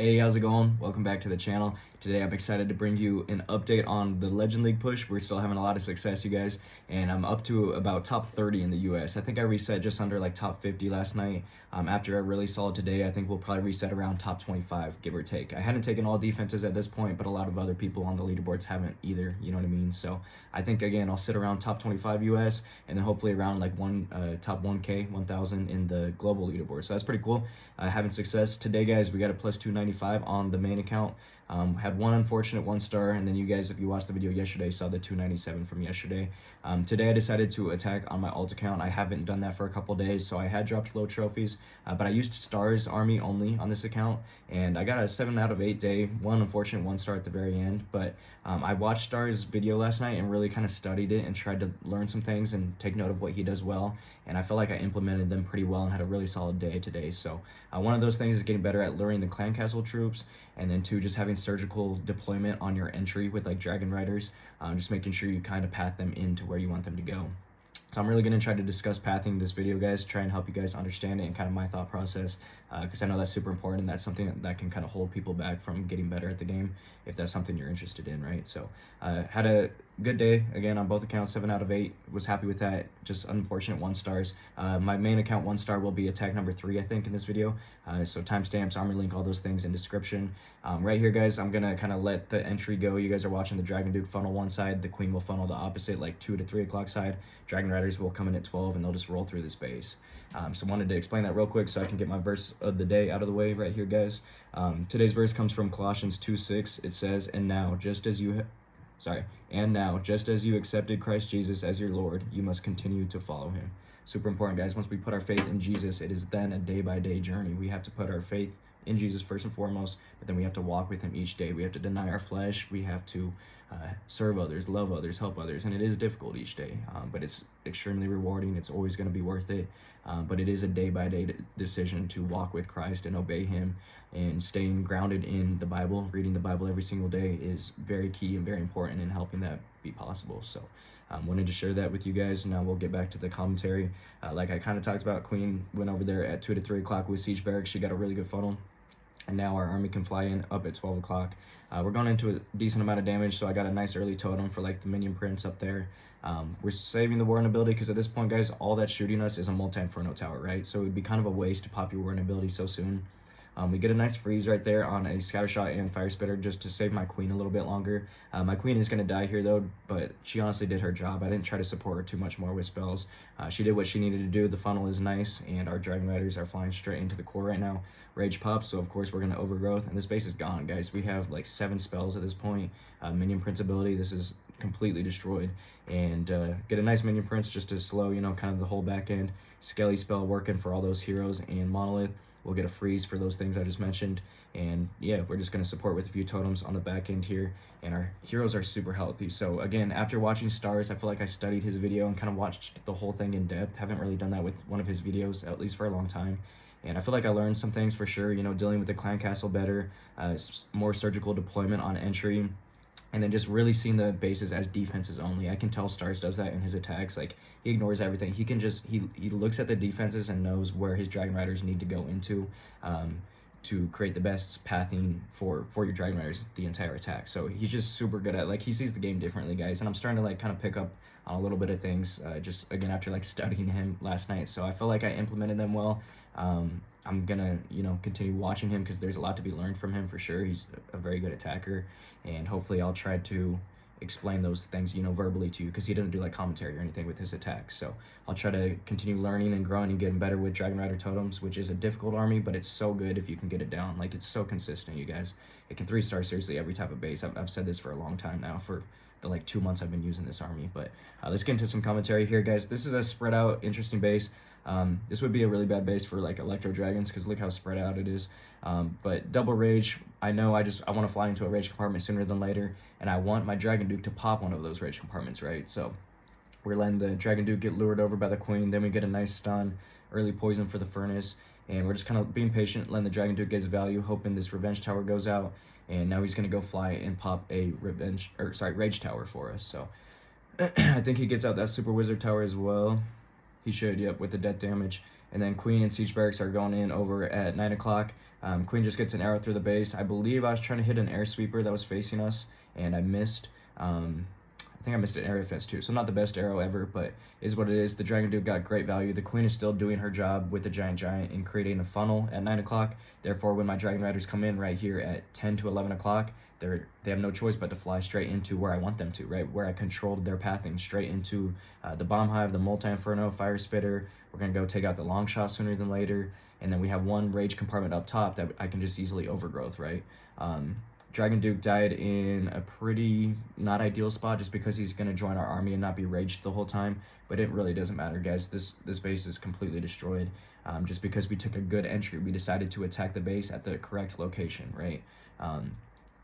Hey, how's it going? Welcome back to the channel. Today I'm excited to bring you an update on the Legend League push. We're still having a lot of success, you guys, and I'm up to about top 30 in the US. I think I reset just under like top 50 last night. After a really solid today, I think we'll probably reset around top 25, give or take. I hadn't taken all defenses at this point, but a lot of other people on the leaderboards haven't either, you know what I mean? So I think, again, I'll sit around top 25 US and then hopefully around like top 1K, 1,000 in the global leaderboard. So that's pretty cool. Having success today, guys. We got a plus 295 on the main account. Had one unfortunate 1-star, and then you guys, if you watched the video yesterday, saw the 297 from yesterday. Today I decided to attack on my alt account. I haven't done that for a couple days, so I had dropped low trophies, but I used stars army only on this account, and I got a 7 out of 8 day, one unfortunate 1-star at the very end. But I watched Star's video last night and really kind of studied it and tried to learn some things and take note of what he does well, and I feel like I implemented them pretty well and had a really solid day today. So one of those things is getting better at luring the clan castle troops, and then two, just having surgical deployment on your entry with like dragon riders, just making sure you kind of path them into where you want them to go. So I'm really going to try to discuss pathing this video, guys, try and help you guys understand it and kind of my thought process, because I know that's super important. That's something that can kind of hold people back from getting better at the game if that's something you're interested in, right? So had a good day, again, on both accounts, 7 out of 8, was happy with that. Just unfortunate 1-stars. My main account 1-star will be attack number 3, I think, in this video. So timestamps, armor link, all those things in description. Right here, guys, I'm going to kind of let the entry go. You guys are watching the Dragon Duke funnel one side, the Queen will funnel the opposite, like 2 to 3 o'clock side. Dragon Riders will come in at 12 and they'll just roll through this base. So I wanted to explain that real quick so I can get my verse of the day out of the way right here, guys. Today's verse comes from Colossians 2:6. It says, and now, just as you accepted Christ Jesus as your Lord, you must continue to follow him. Super important, guys. Once we put our faith in Jesus, it is then a day-by-day journey. We have to put our faith in Jesus first and foremost, but then we have to walk with him each day. We have to deny our flesh. We have to serve others, love others, help others, and it is difficult each day, but it's extremely rewarding. It's always going to be worth it, but it is a day-by-day decision to walk with Christ and obey him, and staying grounded in the Bible. Reading the Bible every single day is very key and very important in helping that be possible. So wanted to share that with you guys. Now we'll get back to the commentary. Like I kind of talked about, Queen went over there at 2 to 3 o'clock with Siege Barracks. She got a really good funnel, and now our army can fly in up at 12 o'clock. We're going into a decent amount of damage, so I got a nice early totem for like the minion prince up there. We're saving the warring ability because at this point, guys, all that's shooting us is a multi-inferno tower, right? So it would be kind of a waste to pop your warring ability so soon. We get a nice freeze right there on a scatter shot and fire spitter just to save my queen a little bit longer. My queen is going to die here though, but she honestly did her job. I didn't try to support her too much more with spells. She did what she needed to do. The funnel is nice, and our dragon riders are flying straight into the core right now. Rage pops, so of course we're going to overgrowth, and this base is gone, guys. We have like 7 spells at this point. Minion prince ability, this is completely destroyed, and get a nice minion prince just to slow, you know, kind of the whole back end. Skelly spell working for all those heroes, and monolith. We'll get a freeze for those things I just mentioned. And yeah, we're just going to support with a few totems on the back end here. And our heroes are super healthy. So again, after watching Stars, I feel like I studied his video and kind of watched the whole thing in depth. Haven't really done that with one of his videos, at least for a long time. And I feel like I learned some things for sure, you know, dealing with the clan castle better, more surgical deployment on entry, and then just really seeing the bases as defenses only. I can tell Stars does that in his attacks. Like, he ignores everything. He can just, he looks at the defenses and knows where his Dragon Riders need to go into to create the best pathing for your Dragon Riders the entire attack. So he's just super good at, like, he sees the game differently, guys. And I'm starting to, like, kind of pick up on a little bit of things, just, again, after, like, studying him last night. So I feel like I implemented them well. I'm gonna, you know, continue watching him because there's a lot to be learned from him for sure. He's a very good attacker, and hopefully I'll try to explain those things, you know, verbally to you, because he doesn't do like commentary or anything with his attacks. So I'll try to continue learning and growing and getting better with Dragon Rider totems, which is a difficult army, but it's so good if you can get it down. Like, it's so consistent, you guys. It can 3-star seriously every type of base. I've said this for a long time now, for the like 2 months I've been using this army. But let's get into some commentary here, guys. This is a spread out, interesting base. This would be a really bad base for like Electro Dragons, because look how spread out it is. But double rage, I know I want to fly into a rage compartment sooner than later, and I want my Dragon Duke to pop one of those rage compartments, right? So we're letting the Dragon Duke get lured over by the Queen, then we get a nice stun, early poison for the furnace, and we're just kind of being patient, letting the Dragon Duke get his value, hoping this revenge tower goes out, and now he's going to go fly and pop a rage tower for us. So I think he gets out that super wizard tower as well. He should, yep, with the death damage. and then Queen and Siege Barracks are going in over at 9 o'clock. Queen just gets an arrow through the base. I believe I was trying to hit an air sweeper that was facing us, and I missed. I think I missed an air defense too, so not the best arrow ever, but is what it is. The Dragon Duke got great value. The Queen is still doing her job with the Giant in creating a funnel at 9 o'clock. Therefore, when my Dragon Riders come in right here at 10 to 11 o'clock, they have no choice but to fly straight into where I want them to, right? Where I controlled their pathing, straight into the Bomb Hive, the Multi-Inferno, Fire Spitter. We're going to go take out the Long Shot sooner than later. And then we have one Rage compartment up top that I can just easily overgrowth, right? Dragon Duke died in a pretty not ideal spot just because he's going to join our army and not be raged the whole time. But it really doesn't matter, guys. This base is completely destroyed. Just because we took a good entry, we decided to attack the base at the correct location, right?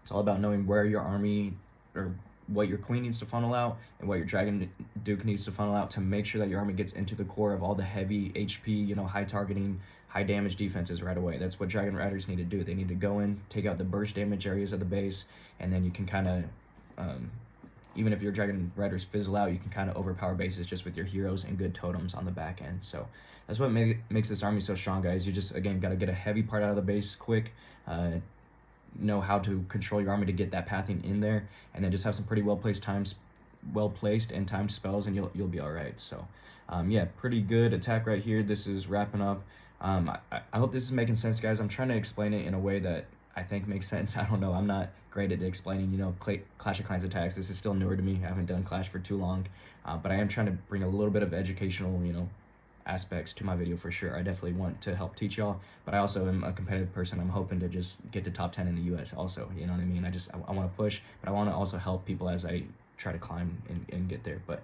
It's all about knowing where your army, or what your Queen needs to funnel out and what your Dragon Duke needs to funnel out to make sure that your army gets into the core of all the heavy HP, you know, high targeting, high damage defenses right away. That's what Dragon Riders need to do. They need to go in, take out the burst damage areas of the base, and then you can kind of, even if your Dragon Riders fizzle out, you can kind of overpower bases just with your heroes and good totems on the back end. So that's what makes this army so strong, guys. You just, again, got to get a heavy part out of the base quick, know how to control your army to get that pathing in there, and then just have some pretty well placed and timed spells, and you'll be all right. So yeah, pretty good attack right here. This is wrapping up. I hope this is making sense, guys. I'm trying to explain it in a way that I think makes sense. I don't know, I'm not great at explaining, you know, Clash of Clans attacks. This is still newer to me. I haven't done Clash for too long, but I am trying to bring a little bit of educational, you know, aspects to my video for sure. I definitely want to help teach y'all, but I also am a competitive person. I'm hoping to just get the top 10 in the US also, you know what I mean? I want to push, but I want to also help people as I try to climb and get there. But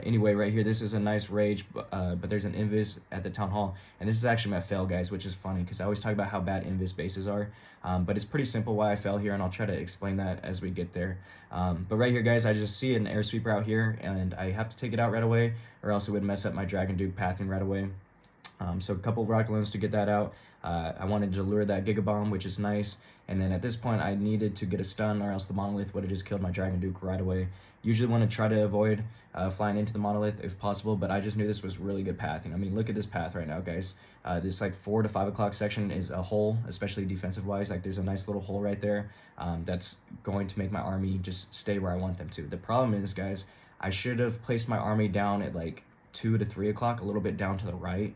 anyway, right here, this is a nice rage, but there's an invis at the town hall, and this is actually my fail, guys, which is funny because I always talk about how bad invis bases are, but it's pretty simple why I fell here, and I'll try to explain that as we get there. But right here, guys, I just see an air sweeper out here, and I have to take it out right away, or else it would mess up my Dragon Duke pathing right away. So a couple of rocket loans to get that out. I wanted to lure that Gigabomb, which is nice, and then at this point I needed to get a stun, or else the Monolith would have just killed my Dragon Duke right away. Usually want to try to avoid flying into the Monolith if possible, but I just knew this was really good pathing. I mean, look at this path right now, guys. This like 4 to 5 o'clock section is a hole, especially defensive wise. Like there's a nice little hole right there that's going to make my army just stay where I want them to. The problem is, guys, I should have placed my army down at like 2 to 3 o'clock, a little bit down to the right.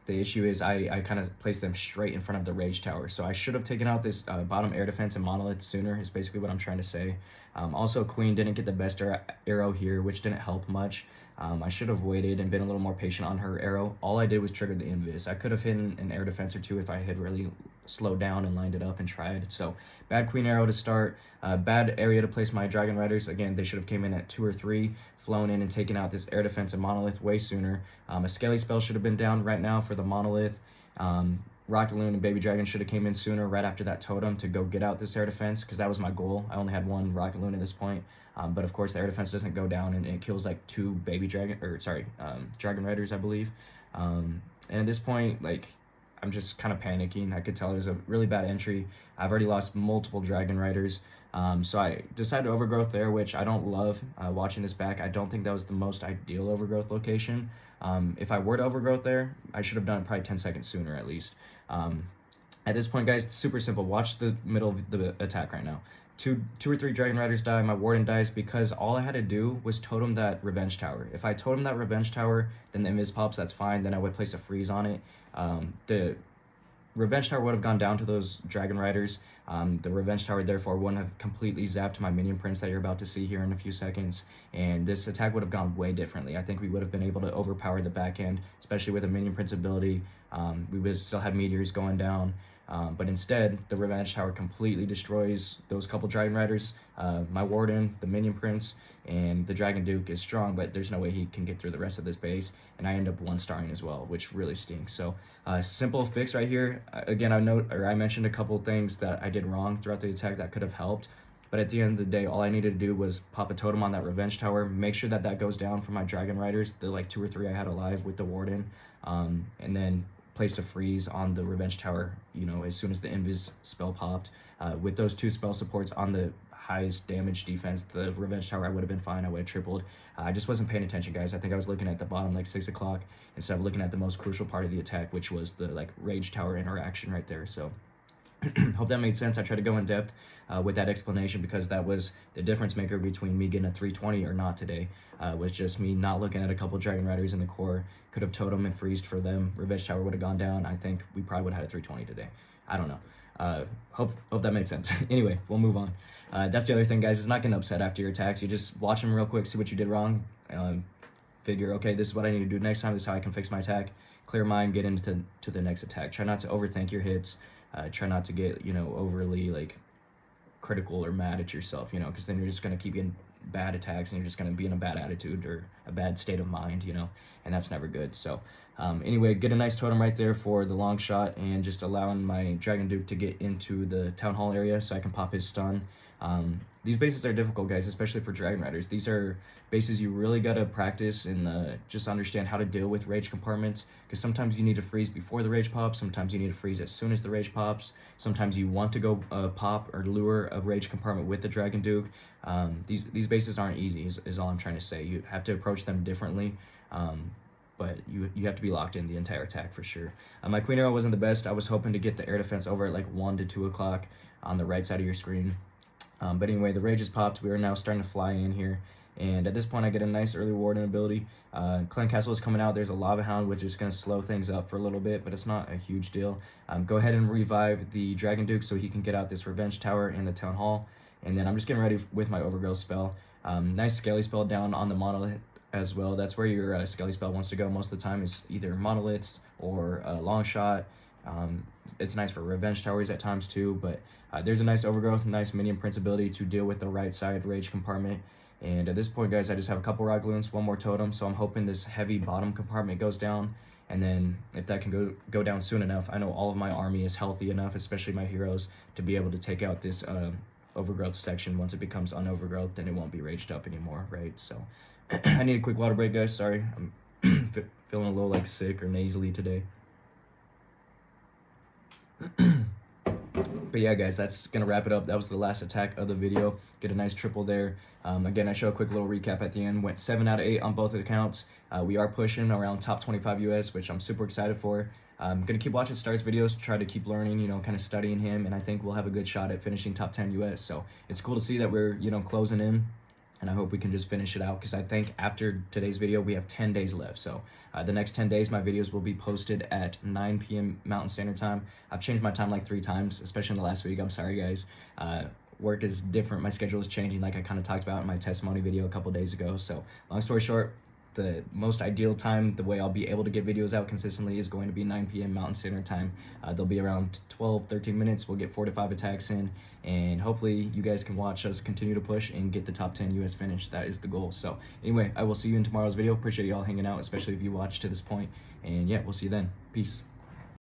The issue is I kind of placed them straight in front of the Rage Tower. So I should have taken out this bottom air defense and Monolith sooner, is basically what I'm trying to say. Also, Queen didn't get the best arrow here, which didn't help much. I should have waited and been a little more patient on her arrow. All I did was trigger the invis. I could have hit an air defense or two if I had really slowed down and lined it up and tried. So bad Queen arrow to start, bad area to place my Dragon Riders. Again, they should have came in at 2 or 3, flown in and taken out this air defense and Monolith way sooner. A Skelly spell should have been down right now for the Monolith. Rocket Loon and Baby Dragon should have came in sooner, right after that totem, to go get out this air defense, because that was my goal. I only had 1 Rocket Loon at this point, but of course the air defense doesn't go down, and it kills like 2 Dragon Riders, I believe. And at this point, like, I'm just kind of panicking. I could tell it was a really bad entry. I've already lost multiple Dragon Riders, so I decided to overgrowth there, which I don't love. Watching this back, I don't think that was the most ideal overgrowth location. If I were to overgrowth there, I should have done it probably 10 seconds sooner at least. At this point, guys, it's super simple. Watch the middle of the attack right now. Two or three Dragon Riders die, my Warden dies, because all I had to do was totem that Revenge Tower. If I totem that Revenge Tower, then the invis pops, that's fine, then I would place a freeze on it. The Revenge Tower would have gone down to those Dragon Riders. The Revenge Tower, therefore, wouldn't have completely zapped my minion prince that you're about to see here in a few seconds, and this attack would have gone way differently. I think we would have been able to overpower the back end, especially with a minion prince ability. We would still have meteors going down, but instead, the Revenge Tower completely destroys those couple Dragon Riders. My Warden, the minion prince, and the Dragon Duke is strong, but there's no way he can get through the rest of this base, and I end up 1-starring as well, which really stinks. So simple fix right here. Again, I mentioned a couple things that I did wrong throughout the attack that could have helped, but at the end of the day, all I needed to do was pop a totem on that Revenge Tower, make sure that that goes down for my Dragon Riders, the like 2 or 3 I had alive with the Warden, and then placed a freeze on the Revenge Tower, you know, as soon as the invis spell popped. With those 2 spell supports on the highest damage defense, the revenge tower, I would have been fine. I would have tripled. I just wasn't paying attention, guys. I think I was looking at the bottom, like 6 o'clock, instead of looking at the most crucial part of the attack, which was the like rage tower interaction right there. So hope that made sense. I tried to go in depth with that explanation, because that was the difference maker between me getting a 320 or not today. Was just me not looking at a couple Dragon Riders in the core. Could have totem and freezed for them. Revenge tower would have gone down. I think we probably would have had a 320 today. I don't know. Hope that made sense. Anyway, we'll move on. That's the other thing, guys, is not getting upset after your attacks. You just watch them real quick, see what you did wrong, figure, okay, this is what I need to do next time, this is how I can fix my attack, clear mind, get into the next attack. Try not to overthink your hits. Try not to get, overly like critical or mad at yourself, because then you're just going to keep getting bad attacks, and you're just going to be in a bad attitude or a bad state of mind, and that's never good. So anyway, get a nice totem right there for the long shot, and just allowing my Dragon Duke to get into the town hall area so I can pop his stun. These bases are difficult, guys, especially for Dragon Riders. These are bases you really got to practice and just understand how to deal with rage compartments, because sometimes you need to freeze before the rage pops, sometimes you need to freeze as soon as the rage pops, sometimes you want to go pop or lure a rage compartment with the Dragon Duke. These bases aren't easy, is all I'm trying to say. You have to approach them differently, but you have to be locked in the entire attack for sure. My Queen Arrow wasn't the best. I was hoping to get the air defense over at like 1 to 2 o'clock on the right side of your screen. But anyway, the rage has popped. We are now starting to fly in here, and at this point I get a nice early warden ability. Clan Castle is coming out. There's a Lava Hound, which is going to slow things up for a little bit, but it's not a huge deal. Go ahead and revive the Dragon Duke so he can get out this revenge tower in the town hall, and then I'm just getting ready with my Overgrowth spell. Nice Skelly spell down on the monolith as well. That's where your Skelly spell wants to go most of the time, is either monoliths or long shot. It's nice for revenge towers at times too, but there's a nice Overgrowth, nice minion prince ability to deal with the right side rage compartment. And at this point, guys, I just have a couple rock loons, one more totem, so I'm hoping this heavy bottom compartment goes down, and then if that can go down soon enough, I know all of my army is healthy enough, especially my heroes, to be able to take out this Overgrowth section. Once it becomes unovergrowth, then it won't be raged up anymore, right? So I need a quick water break, guys. Sorry, I'm feeling a little like sick or nasally today. But yeah, guys, that's gonna wrap it up. That was the last attack of the video. Get a nice triple there. Again, I show a quick little recap at the end. Went 7 out of 8 on both accounts. We are pushing around top 25 US, which I'm super excited for. I'm gonna keep watching Star's videos, try to keep learning, kind of studying him, and I think we'll have a good shot at finishing top 10 US. So it's cool to see that we're closing in, and I hope we can just finish it out, because I think after today's video we have 10 days left. So the next 10 days my videos will be posted at 9 p.m. Mountain Standard Time. I've changed my time like 3 times, especially in the last week. I'm sorry, guys. Work is different. My schedule is changing, like I kind of talked about in my testimony video a couple days ago. So long story short, the most ideal time, the way I'll be able to get videos out consistently, is going to be 9 p.m. Mountain Standard Time. They'll be around 12-13 minutes. We'll get 4 to 5 attacks in, and hopefully you guys can watch us continue to push and get the top 10 US finish. That is the goal. So anyway, I will see you in tomorrow's video. Appreciate y'all hanging out, especially if you watched to this point. And yeah, we'll see you then. Peace.